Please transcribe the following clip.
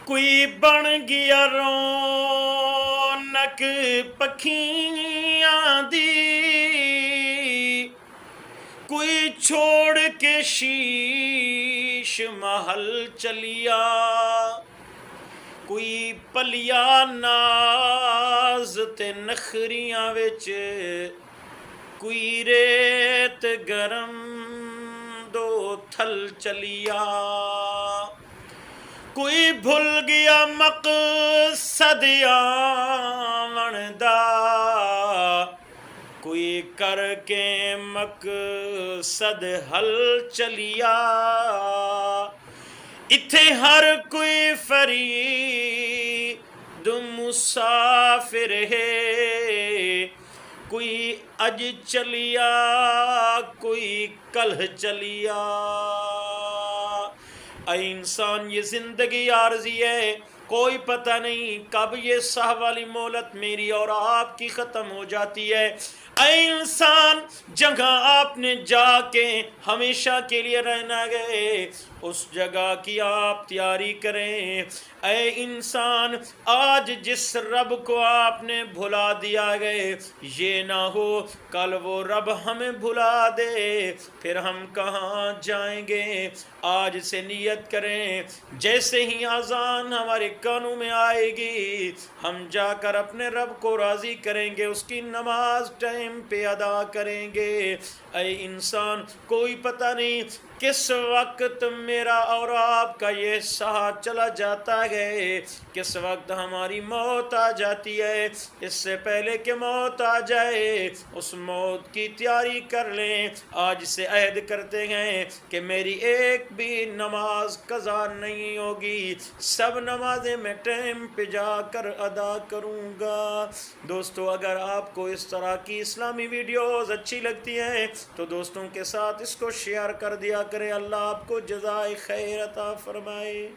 कोई बन गया रौनक पखियां दी, कोई छोड़ के शीश महल चलिया, कोई पलिया नाज ते नखरियां विच, कोई रेत गरम दो थल चलिया। कोई भुल गया मकसद आवन दा, कोई करके मकसद हल चलिया। इत्थे हर कोई फरीद मुसाफिर है, कोई अज चलिया कोई कल चलिया। ऐ इंसान ये जिंदगी आर्जी है, कोई पता नहीं कब ये साह वाली मोहलत मेरी और आपकी खत्म हो जाती है। ऐ इंसान जगह आपने जाके हमेशा के लिए रहना गए, उस जगह की आप तैयारी करें। ऐ इंसान आज जिस रब को आपने भुला दिया गए, ये ना हो कल वो रब हमें भुला दे, फिर हम कहाँ जाएंगे। आज से नियत करें, जैसे ही आज़ान हमारे कानों में आएगी हम जाकर अपने रब को राज़ी करेंगे, उसकी नमाज टाइम पे अदा करेंगे। ऐ इंसान कोई पता नहीं किस वक्त मेरा और आपका ये साह चला जाता है, किस वक्त हमारी मौत आ जाती है। इससे पहले कि मौत आ जाए उस मौत की तैयारी कर लें। आज से अहद करते हैं कि मेरी एक भी नमाज कज़ा नहीं होगी, सब नमाजें मैं टाइम पे जाकर अदा करूँगा। दोस्तों, अगर आपको इस तरह की इस्लामी वीडियोज़ अच्छी लगती हैं तो दोस्तों के साथ इसको शेयर कर दिया करें। अल्लाह आपको जज़ाए खैर अता फरमाए।